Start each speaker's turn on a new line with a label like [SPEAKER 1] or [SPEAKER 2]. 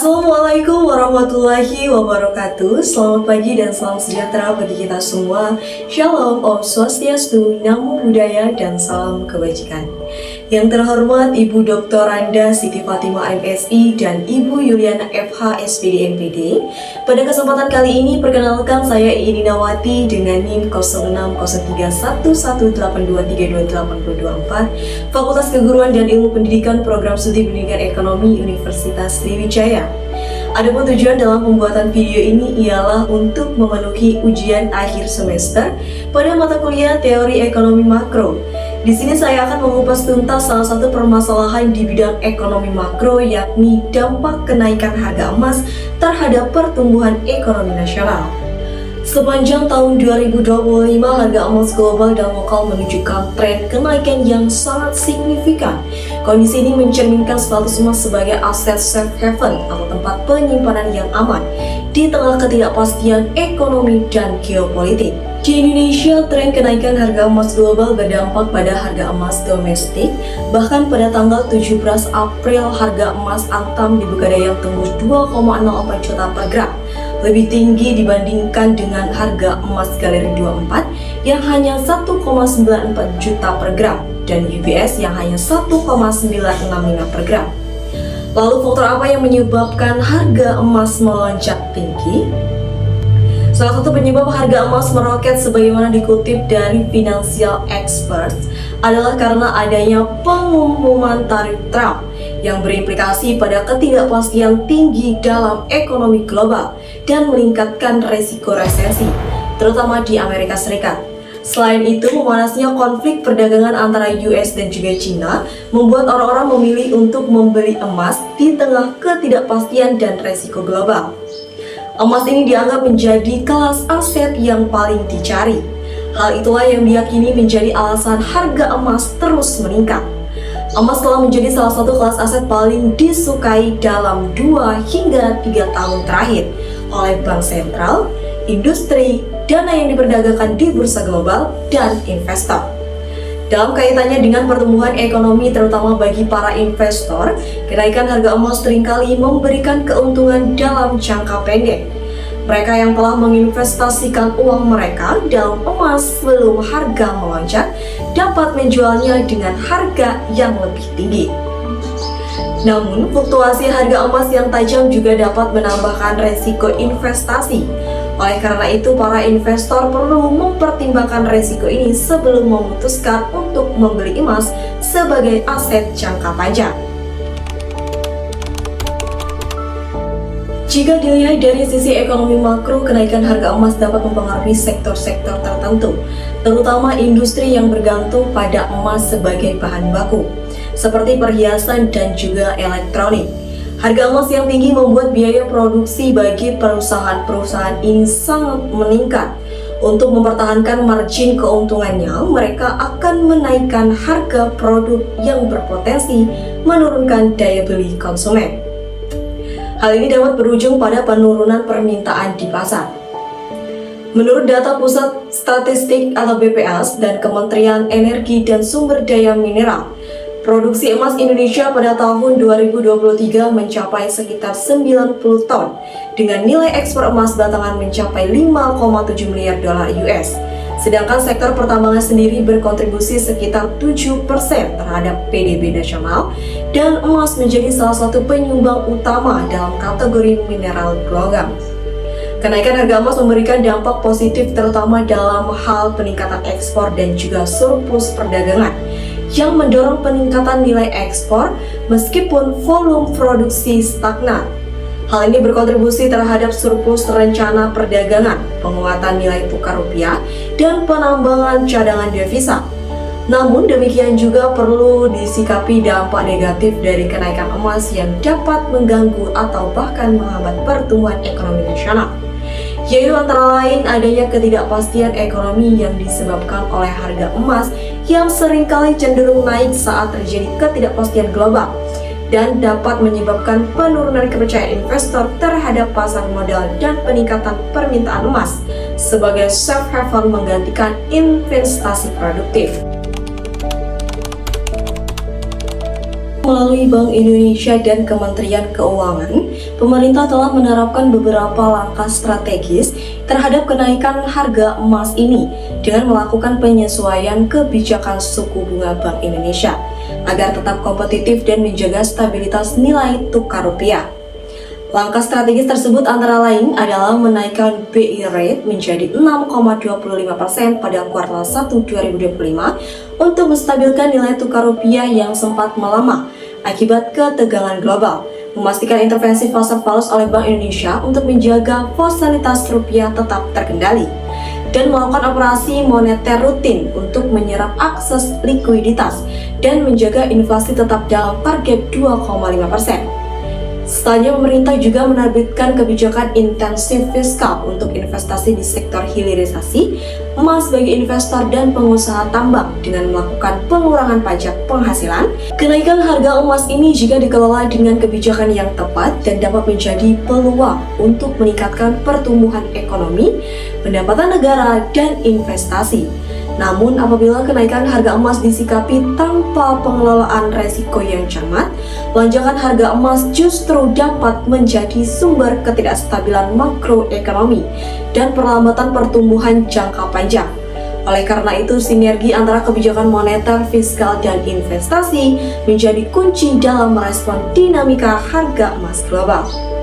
[SPEAKER 1] Assalamualaikum warahmatullahi wabarakatuh. Selamat pagi dan salam sejahtera bagi kita semua. Shalom, Om Swastiastu, Namo Buddhaya, dan salam kebajikan. Yang terhormat Ibu Dr. Randa Siti Fatimah MSI dan Ibu Yuliana FH SPD MPD. Pada kesempatan kali ini perkenalkan saya Iini Nawati dengan NIM 06031182322824 Fakultas Keguruan dan Ilmu Pendidikan Program Studi Pendidikan Ekonomi Universitas Sriwijaya. Adapun tujuan dalam pembuatan video ini ialah untuk memenuhi ujian akhir semester pada mata kuliah Teori Ekonomi Makro. Di sini saya akan mengupas tuntas salah satu permasalahan di bidang ekonomi makro, yakni dampak kenaikan harga emas terhadap pertumbuhan ekonomi nasional. Sepanjang tahun 2025, harga emas global dan lokal menunjukkan tren kenaikan yang sangat signifikan. Kondisi ini mencerminkan status emas sebagai aset safe haven atau tempat penyimpanan yang aman di tengah ketidakpastian ekonomi dan geopolitik. Di Indonesia, tren kenaikan harga emas global berdampak pada harga emas domestik. Bahkan pada tanggal 17 April, harga emas Antam di Pegadaian tembus 2,04 juta per gram, lebih tinggi dibandingkan dengan harga emas Galeri 24 yang hanya 1,94 juta per gram dan UBS yang hanya 1,965 per gram. Lalu faktor apa yang menyebabkan harga emas melonjak tinggi? Salah satu penyebab harga emas meroket sebagaimana dikutip dari Financial Experts adalah karena adanya pengumuman tarif Trump yang berimplikasi pada ketidakpastian tinggi dalam ekonomi global dan meningkatkan resiko resesi, terutama di Amerika Serikat. Selain itu, memanasnya konflik perdagangan antara US dan juga China membuat orang-orang memilih untuk membeli emas di tengah ketidakpastian dan resiko global. Emas ini dianggap menjadi kelas aset yang paling dicari. Hal itulah yang diyakini menjadi alasan harga emas terus meningkat. Emas telah menjadi salah satu kelas aset paling disukai dalam 2 hingga 3 tahun terakhir oleh bank sentral, industri, dana yang diperdagangkan di bursa global, dan investor. Dalam kaitannya dengan pertumbuhan ekonomi terutama bagi para investor, kenaikan harga emas seringkali memberikan keuntungan dalam jangka pendek. Mereka yang telah menginvestasikan uang mereka dalam emas sebelum harga melonjak dapat menjualnya dengan harga yang lebih tinggi. Namun, fluktuasi harga emas yang tajam juga dapat menambahkan resiko investasi. Oleh karena itu, para investor perlu mempertimbangkan resiko ini sebelum memutuskan untuk membeli emas sebagai aset jangka panjang. Jika dilihat dari sisi ekonomi makro, kenaikan harga emas dapat mempengaruhi sektor-sektor tertentu, terutama industri yang bergantung pada emas sebagai bahan baku, seperti perhiasan dan juga elektronik. Harga emas yang tinggi membuat biaya produksi bagi perusahaan-perusahaan ini sangat meningkat. Untuk mempertahankan margin keuntungannya, mereka akan menaikkan harga produk yang berpotensi menurunkan daya beli konsumen. Hal ini dapat berujung pada penurunan permintaan di pasar. Menurut data Pusat Statistik atau BPS dan Kementerian Energi dan Sumber Daya Mineral, produksi emas Indonesia pada tahun 2023 mencapai sekitar 90 ton dengan nilai ekspor emas batangan mencapai 5,7 miliar dolar US. Sedangkan sektor pertambangan sendiri berkontribusi sekitar 7% terhadap PDB nasional dan emas menjadi salah satu penyumbang utama dalam kategori mineral logam. Kenaikan harga emas memberikan dampak positif terutama dalam hal peningkatan ekspor dan juga surplus perdagangan yang mendorong peningkatan nilai ekspor meskipun volume produksi stagnan. Hal ini berkontribusi terhadap surplus rencana perdagangan, penguatan nilai tukar rupiah, dan penambangan cadangan devisa. Namun demikian juga perlu disikapi dampak negatif dari kenaikan emas yang dapat mengganggu atau bahkan menghambat pertumbuhan ekonomi nasional, yaitu antara lain adanya ketidakpastian ekonomi yang disebabkan oleh harga emas yang seringkali cenderung naik saat terjadi ketidakpastian global dan dapat menyebabkan penurunan kepercayaan investor terhadap pasar modal dan peningkatan permintaan emas sebagai safe haven menggantikan investasi produktif. Melalui Bank Indonesia dan Kementerian Keuangan, pemerintah telah menerapkan beberapa langkah strategis terhadap kenaikan harga emas ini dengan melakukan penyesuaian kebijakan suku bunga Bank Indonesia agar tetap kompetitif dan menjaga stabilitas nilai tukar rupiah. Langkah strategis tersebut antara lain adalah menaikkan BI rate menjadi 6,25% pada kuartal 1 2025 untuk menstabilkan nilai tukar rupiah yang sempat melemah akibat ketegangan global, memastikan intervensi pasar falas oleh Bank Indonesia untuk menjaga volatilitas rupiah tetap terkendali, dan melakukan operasi moneter rutin untuk menyerap akses likuiditas dan menjaga inflasi tetap dalam target 2,5%. Setelahnya, pemerintah juga menerbitkan kebijakan intensif fiskal untuk investasi di sektor hilirisasi emas bagi investor dan pengusaha tambang dengan melakukan pengurangan pajak penghasilan. Kenaikan harga emas ini jika dikelola dengan kebijakan yang tepat dan dapat menjadi peluang untuk meningkatkan pertumbuhan ekonomi, pendapatan negara, dan investasi. Namun, apabila kenaikan harga emas disikapi tanpa pengelolaan resiko yang cermat, lonjakan harga emas justru dapat menjadi sumber ketidakstabilan makroekonomi dan perlambatan pertumbuhan jangka panjang. Oleh karena itu, sinergi antara kebijakan moneter, fiskal, dan investasi menjadi kunci dalam merespon dinamika harga emas global.